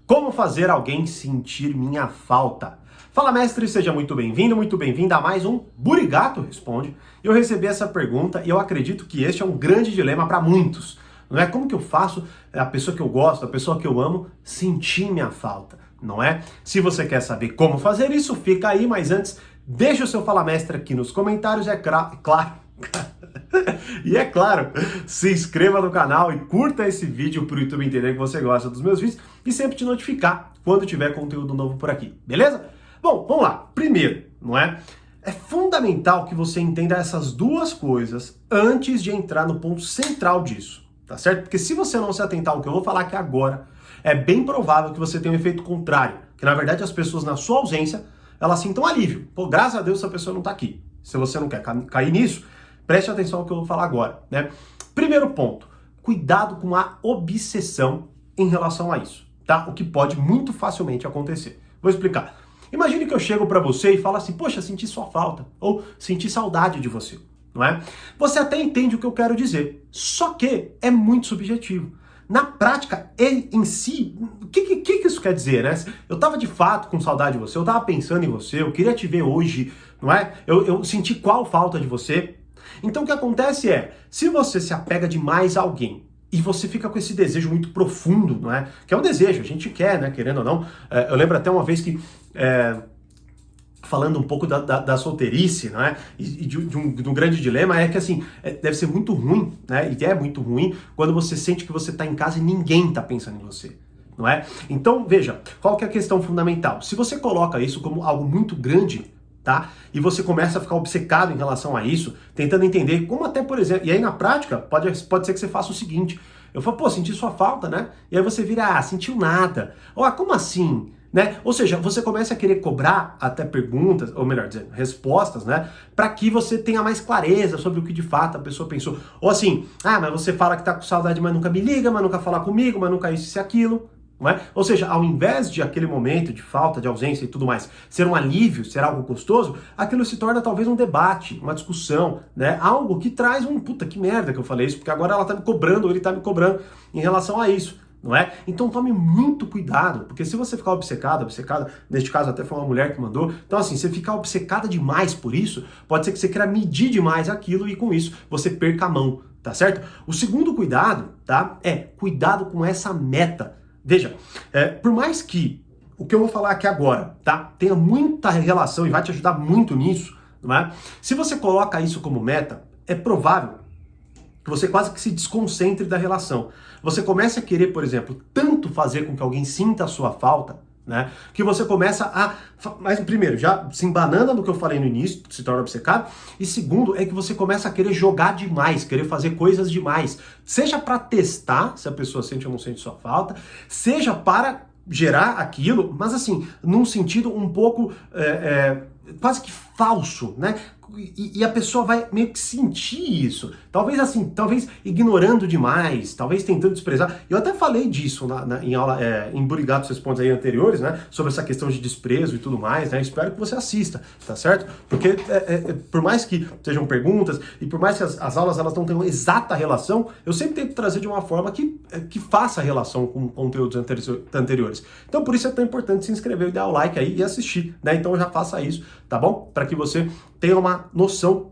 Como fazer alguém sentir minha falta? Fala, mestre, seja muito bem-vindo, muito bem-vinda a mais um Burigato Responde. Eu recebi essa pergunta e eu acredito que este é um grande dilema para muitos. Não é? Como que eu faço a pessoa que eu gosto, a pessoa que eu amo, sentir minha falta, não é? Se você quer saber como fazer isso, fica aí, mas antes, deixa o seu Fala Mestre aqui nos comentários, claro. E é claro, se inscreva no canal e curta esse vídeo para o YouTube entender que você gosta dos meus vídeos e sempre te notificar quando tiver conteúdo novo por aqui, beleza? Bom, vamos lá. Primeiro, não é? É fundamental que você entenda essas duas coisas antes de entrar no ponto central disso, tá certo? Porque se você não se atentar ao que eu vou falar aqui agora, é bem provável que você tenha um efeito contrário, que na verdade as pessoas na sua ausência, elas sintam alívio. Pô, graças a Deus essa pessoa não tá aqui. Se você não quer cair nisso, preste atenção ao que eu vou falar agora, né? Primeiro ponto, cuidado com a obsessão em relação a isso, tá? O que pode muito facilmente acontecer. Vou explicar. Imagine que eu chego pra você e falo assim, poxa, senti sua falta, ou senti saudade de você, não é? Você até entende o que eu quero dizer, só que é muito subjetivo. Na prática, em si, o que isso quer dizer, né? Eu tava de fato com saudade de você, eu tava pensando em você, eu queria te ver hoje, não é? Eu senti qual falta de você. Então o que acontece é, se você se apega demais a alguém e você fica com esse desejo muito profundo, não é? Que é um desejo, a gente quer, né? Querendo ou não. Eu lembro até uma vez que, falando um pouco da solteirice, não é? E de um grande dilema é que, assim, deve ser muito ruim, né? E é muito ruim quando você sente que você está em casa e ninguém está pensando em você. Não é? Então, veja, qual que é a questão fundamental? Se você coloca isso como algo muito grande, tá? E você começa a ficar obcecado em relação a isso, tentando entender como até, por exemplo, e aí na prática, pode ser que você faça o seguinte, eu falo, pô, senti sua falta, né? E aí você vira, sentiu nada. Ó, como assim? Né? Ou seja, você começa a querer cobrar até perguntas, ou melhor dizendo, respostas, né? Para que você tenha mais clareza sobre o que de fato a pessoa pensou. Ou assim, mas você fala que tá com saudade, mas nunca me liga, mas nunca fala comigo, mas nunca isso e aquilo. Não é? Ou seja, ao invés de aquele momento de falta, de ausência e tudo mais, ser um alívio, ser algo gostoso, aquilo se torna talvez um debate, uma discussão, né? Algo que traz puta que merda que eu falei isso, porque agora ela tá me cobrando, ou ele tá me cobrando em relação a isso, não é? Então tome muito cuidado, porque se você ficar obcecada, neste caso até foi uma mulher que mandou, então assim, você ficar obcecada demais por isso, pode ser que você queira medir demais aquilo e com isso você perca a mão, tá certo? O segundo cuidado, tá? É cuidado com essa meta. Veja, por mais que o que eu vou falar aqui agora, tá, tenha muita relação e vai te ajudar muito nisso, não é? Se você coloca isso como meta, é provável que você quase que se desconcentre da relação. Você começa a querer, por exemplo, tanto fazer com que alguém sinta a sua falta, né, que você começa mas primeiro, já se embanana no que eu falei no início, se torna obcecado, e segundo, é que você começa a querer jogar demais, querer fazer coisas demais, seja para testar se a pessoa sente ou não sente sua falta, seja para gerar aquilo, mas assim, num sentido um pouco quase que falso, né? E a pessoa vai meio que sentir isso. Talvez assim, talvez ignorando demais, talvez tentando desprezar. Eu até falei disso em aula, em Burigatos Responde aí anteriores, né? Sobre essa questão de desprezo e tudo mais, né? Espero que você assista, tá certo? Porque por mais que sejam perguntas e por mais que as aulas elas não tenham exata relação, eu sempre tento trazer de uma forma que faça relação com conteúdos anteriores. Então por isso é tão importante se inscrever e dar o like aí e assistir, né? Então já faça isso, tá bom? Para que você tenha uma noção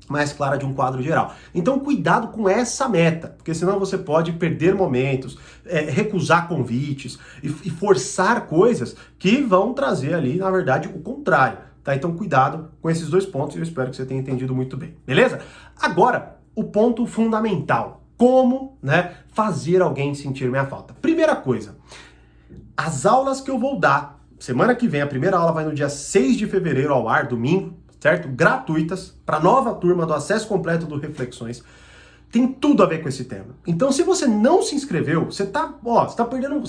mais clara de um quadro geral. Então cuidado com essa meta, porque senão você pode perder momentos, recusar convites e forçar coisas que vão trazer ali, na verdade, o contrário. Tá? Então cuidado com esses dois pontos e eu espero que você tenha entendido muito bem. Beleza? Agora, o ponto fundamental. Como, né, fazer alguém sentir minha falta? Primeira coisa, as aulas que eu vou dar, semana que vem, a primeira aula vai no dia 6 de fevereiro ao ar, domingo, certo? Gratuitas, para a nova turma do acesso completo do Reflexões. Tem tudo a ver com esse tema. Então, se você não se inscreveu, você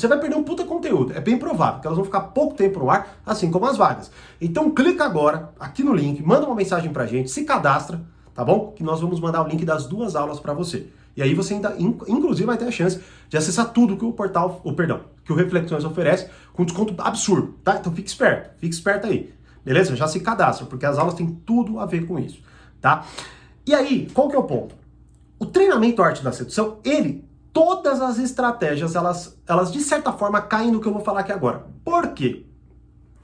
vai perder um puta conteúdo. É bem provável que elas vão ficar pouco tempo no ar, assim como as vagas. Então, clica agora aqui no link, manda uma mensagem pra gente, se cadastra, tá bom? Que nós vamos mandar o link das duas aulas para você. E aí você ainda, inclusive, vai ter a chance de acessar tudo que que o Reflexões oferece com desconto absurdo, tá? Então fique esperto aí. Beleza? Já se cadastra, porque as aulas têm tudo a ver com isso, tá? E aí, qual que é o ponto? O treinamento Arte da Sedução, ele todas as estratégias, elas de certa forma caem no que eu vou falar aqui agora. Por quê?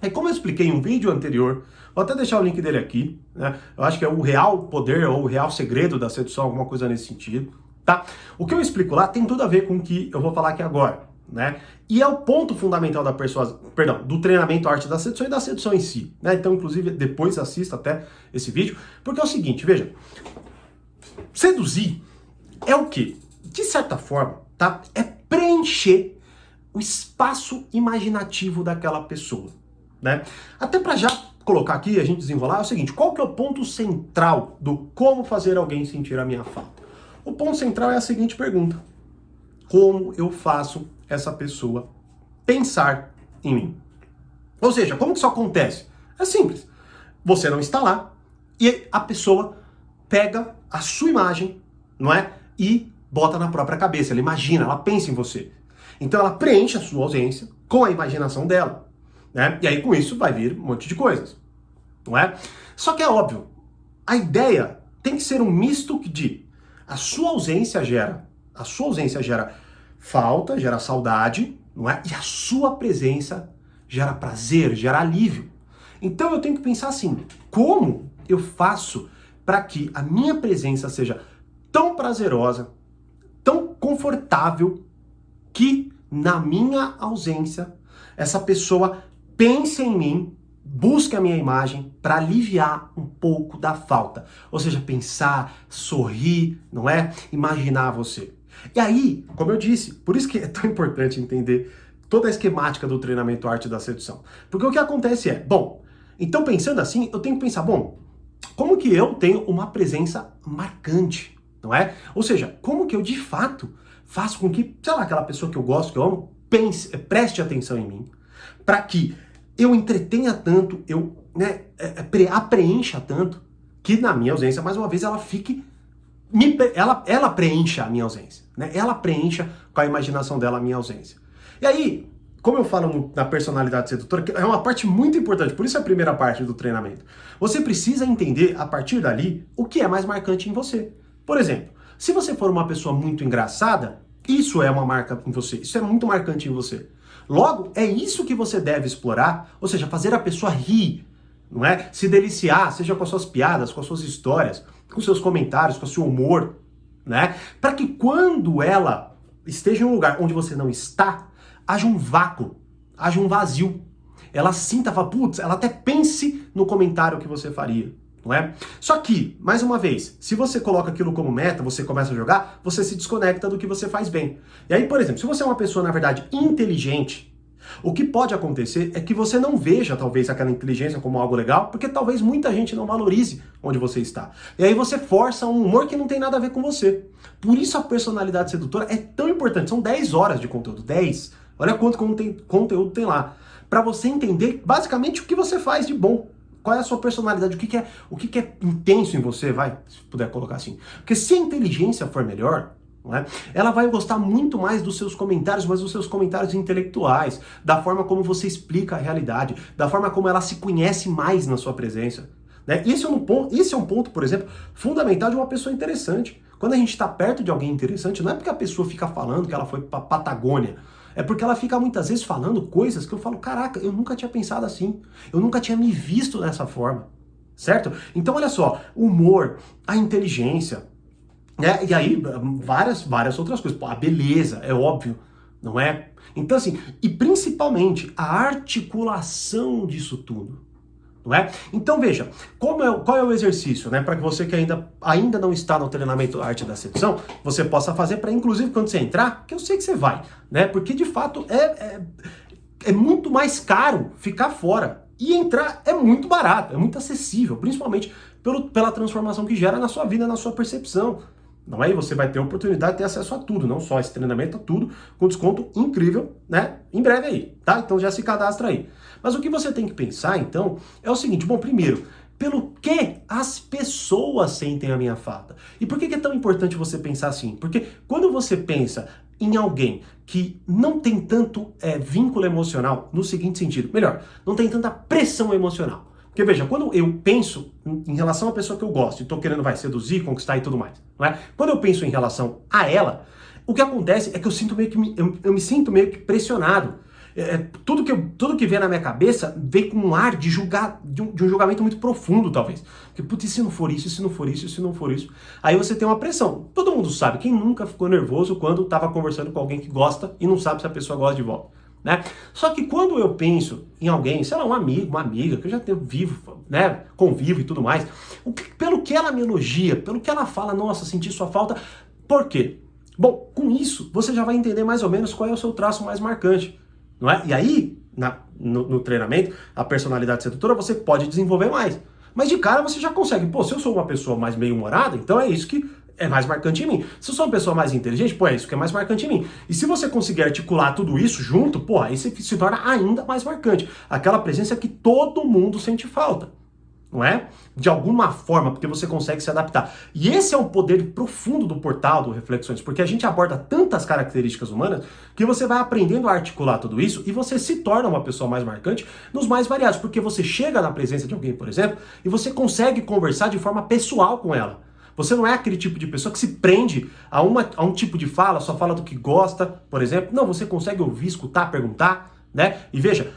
É como eu expliquei em um vídeo anterior, vou até deixar o link dele aqui, né? Eu acho que é o real poder ou o real segredo da sedução, alguma coisa nesse sentido, tá? O que eu explico lá tem tudo a ver com o que eu vou falar aqui agora, né? E é o ponto fundamental da persuasão, perdão, do treinamento arte da sedução e da sedução em si, né? Então, inclusive, depois assista até esse vídeo, porque é o seguinte, veja, seduzir é o quê? De certa forma, tá? É preencher o espaço imaginativo daquela pessoa, né? Até para já colocar aqui, a gente desenrolar, é o seguinte, qual que é o ponto central do como fazer alguém sentir a minha falta? O ponto central é a seguinte pergunta: como eu faço essa pessoa pensar em mim? Ou seja, como que isso acontece? É simples. Você não está lá e a pessoa pega a sua imagem, não é? E bota na própria cabeça, ela imagina, ela pensa em você. Então ela preenche a sua ausência com a imaginação dela, né? E aí com isso vai vir um monte de coisas, não é? Só que é óbvio, a ideia tem que ser um misto de a sua ausência gera falta, gera saudade, não é? E a sua presença gera prazer, gera alívio. Então eu tenho que pensar assim, como eu faço para que a minha presença seja tão prazerosa, tão confortável, que na minha ausência essa pessoa pense em mim, busque a minha imagem para aliviar um pouco da falta. Ou seja, pensar, sorrir, não é? Imaginar você. E aí, como eu disse, por isso que é tão importante entender toda a esquemática do treinamento arte da sedução. Porque o que acontece é, bom, então pensando assim, eu tenho que pensar, bom, como que eu tenho uma presença marcante, não é? Ou seja, como que eu de fato faço com que, sei lá, aquela pessoa que eu gosto, que eu amo, preste atenção em mim, para que eu entretenha tanto, eu a preencha tanto, que na minha ausência, mais uma vez, ela fique, ela preencha a minha ausência, né? Ela preencha com a imaginação dela a minha ausência. E aí, como eu falo na personalidade sedutora, que é uma parte muito importante, por isso é a primeira parte do treinamento, você precisa entender, a partir dali, o que é mais marcante em você. Por exemplo, se você for uma pessoa muito engraçada, isso é uma marca em você, isso é muito marcante em você. Logo, é isso que você deve explorar, ou seja, fazer a pessoa rir, não é? Se deliciar, seja com as suas piadas, com as suas histórias, com seus comentários, com o seu humor, né? Para que quando ela esteja em um lugar onde você não está, haja um vácuo, haja um vazio. Ela sinta, fala, putz, ela até pense no comentário que você faria, não é? Só que, mais uma vez, se você coloca aquilo como meta, você começa a jogar, você se desconecta do que você faz bem. E aí, por exemplo, se você é uma pessoa, na verdade, inteligente, o que pode acontecer é que você não veja, talvez, aquela inteligência como algo legal, porque talvez muita gente não valorize onde você está. E aí você força um humor que não tem nada a ver com você. Por isso a personalidade sedutora é tão importante. São 10 horas de conteúdo. 10. Olha quanto conteúdo tem lá. Para você entender, basicamente, o que você faz de bom. Qual é a sua personalidade, o que é intenso em você, vai, se puder colocar assim. Porque se a inteligência for melhor, não é? Ela vai gostar muito mais dos seus comentários, mas dos seus comentários intelectuais, da forma como você explica a realidade, da forma como ela se conhece mais na sua presença. Né? Esse é um ponto, por exemplo, fundamental de uma pessoa interessante. Quando a gente está perto de alguém interessante, não é porque a pessoa fica falando que ela foi para Patagônia, é porque ela fica muitas vezes falando coisas que eu falo, caraca, eu nunca tinha pensado assim, eu nunca tinha me visto dessa forma, certo? Então olha só, o humor, a inteligência, né? E aí várias outras coisas, a beleza, é óbvio, não é? Então assim, e principalmente a articulação disso tudo. Não é? Então veja, qual é o exercício, né, para que você que ainda não está no treinamento Arte da Sedução, você possa fazer para, inclusive, quando você entrar, que eu sei que você vai, né, porque de fato é muito mais caro ficar fora e entrar é muito barato, é muito acessível, principalmente pela transformação que gera na sua vida, na sua percepção. Não é? E você vai ter a oportunidade de ter acesso a tudo, não só esse treinamento, a tudo, com desconto incrível, né? Em breve aí, tá? Então já se cadastra aí. Mas o que você tem que pensar, então, é o seguinte, bom, primeiro, pelo que as pessoas sentem a minha falta? E por que é tão importante você pensar assim? Porque quando você pensa em alguém que não tem tanto vínculo emocional, no seguinte sentido, melhor, não tem tanta pressão emocional. Porque veja, quando eu penso em relação à pessoa que eu gosto e tô querendo, seduzir, conquistar e tudo mais, não é? Quando eu penso em relação a ela, O que acontece é que eu sinto meio que eu me sinto meio que pressionado. Tudo que vem na minha cabeça vem com um ar de um julgamento muito profundo, talvez. Porque, putz, e se não for isso, e se não for isso, e se não for isso? Aí você tem uma pressão. Todo mundo sabe, quem nunca ficou nervoso quando estava conversando com alguém que gosta e não sabe se a pessoa gosta de volta, né? Só que quando eu penso em alguém, sei lá, um amigo, uma amiga, que eu já tenho vivo, né, convivo e tudo mais, pelo que ela me elogia, pelo que ela fala, nossa, senti sua falta, por quê? Bom, com isso, você já vai entender mais ou menos qual é o seu traço mais marcante. Não é? E aí, no treinamento, a personalidade sedutora você pode desenvolver mais. Mas de cara você já consegue. Pô, se eu sou uma pessoa mais meio-humorada, então é isso que é mais marcante em mim. Se eu sou uma pessoa mais inteligente, pô, é isso que é mais marcante em mim. E se você conseguir articular tudo isso junto, pô, aí você se torna ainda mais marcante. Aquela presença que todo mundo sente falta. Não é? De alguma forma, porque você consegue se adaptar. E esse é um poder profundo do portal do Reflexões, porque a gente aborda tantas características humanas que você vai aprendendo a articular tudo isso e você se torna uma pessoa mais marcante nos mais variados, porque você chega na presença de alguém, por exemplo, e você consegue conversar de forma pessoal com ela. Você não é aquele tipo de pessoa que se prende a um tipo de fala, só fala do que gosta, por exemplo. Não, você consegue ouvir, escutar, perguntar, né? E veja,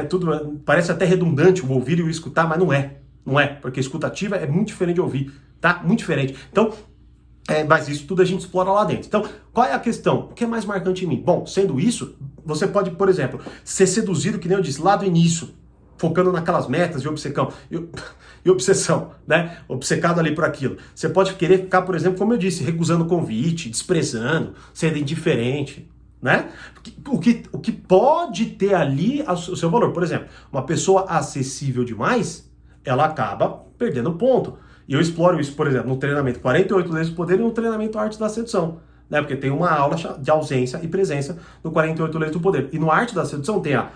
tudo parece até redundante o ouvir e o escutar, mas não é. Não é, porque escutativa é muito diferente de ouvir, tá? Muito diferente. Então, mas isso tudo a gente explora lá dentro. Então, qual é a questão? O que é mais marcante em mim? Bom, sendo isso, você pode, por exemplo, ser seduzido, que nem eu disse, lá do início, focando naquelas metas de obsessão, né? Obcecado ali por aquilo. Você pode querer ficar, por exemplo, como eu disse, recusando o convite, desprezando, sendo indiferente, né? O que pode ter ali o seu valor. Por exemplo, uma pessoa acessível demais, ela acaba perdendo ponto. E eu exploro isso, por exemplo, no treinamento 48 Leis do Poder e no treinamento Arte da Sedução, né? Porque tem uma aula de ausência e presença no 48 Leis do Poder. E no Arte da Sedução tem a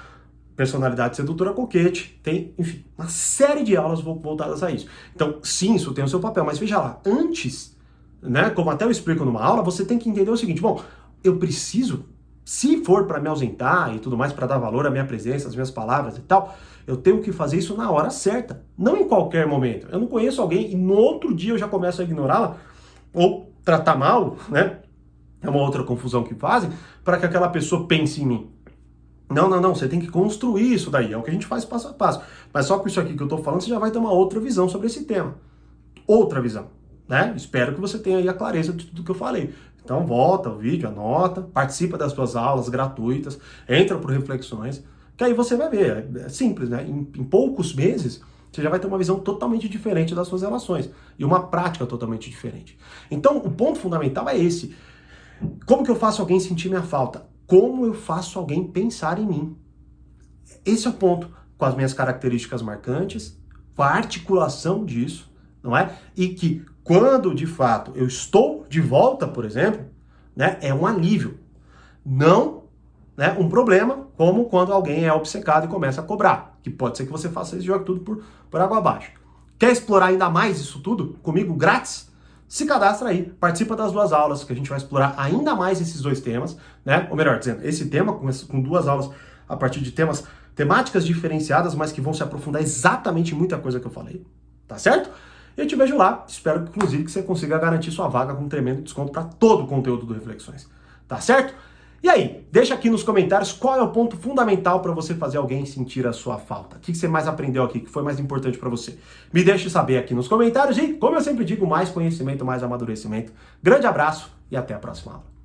personalidade sedutora coquete, tem, enfim, uma série de aulas voltadas a isso. Então, sim, isso tem o seu papel, mas veja lá, antes, né, como até eu explico numa aula, você tem que entender o seguinte, bom, eu preciso, se for para me ausentar e tudo mais, para dar valor à minha presença, às minhas palavras e tal, eu tenho que fazer isso na hora certa, não em qualquer momento. Eu não conheço alguém e no outro dia eu já começo a ignorá-la ou tratar mal, né? É uma outra confusão que fazem para que aquela pessoa pense em mim. Não, você tem que construir isso daí, é o que a gente faz passo a passo. Mas só com isso aqui que eu tô falando, você já vai ter uma outra visão sobre esse tema. Outra visão, né? Espero que você tenha aí a clareza de tudo que eu falei. Então volta o vídeo, anota, participa das suas aulas gratuitas, entra por Reflexões, que aí você vai ver, é simples, né? Em poucos meses, você já vai ter uma visão totalmente diferente das suas relações e uma prática totalmente diferente. Então, o ponto fundamental é esse. Como que eu faço alguém sentir minha falta? Como eu faço alguém pensar em mim? Esse é o ponto, com as minhas características marcantes, com a articulação disso, não é? E que quando, de fato, eu estou de volta, por exemplo, né, é um alívio. Não, né, um problema, como quando alguém é obcecado e começa a cobrar, que pode ser que você faça esse jogo tudo por água abaixo. Quer explorar ainda mais isso tudo comigo grátis? Se cadastra aí, participa das 2 aulas, que a gente vai explorar ainda mais esses 2 temas, né? Ou melhor dizendo, esse tema com 2 aulas a partir de temáticas diferenciadas, mas que vão se aprofundar exatamente em muita coisa que eu falei, tá certo? Eu te vejo lá, espero inclusive que você consiga garantir sua vaga com um tremendo desconto para todo o conteúdo do Reflexões, tá certo? E aí, deixa aqui nos comentários qual é o ponto fundamental para você fazer alguém sentir a sua falta. O que você mais aprendeu aqui, que foi mais importante para você? Me deixe saber aqui nos comentários e, como eu sempre digo, mais conhecimento, mais amadurecimento. Grande abraço e até a próxima aula.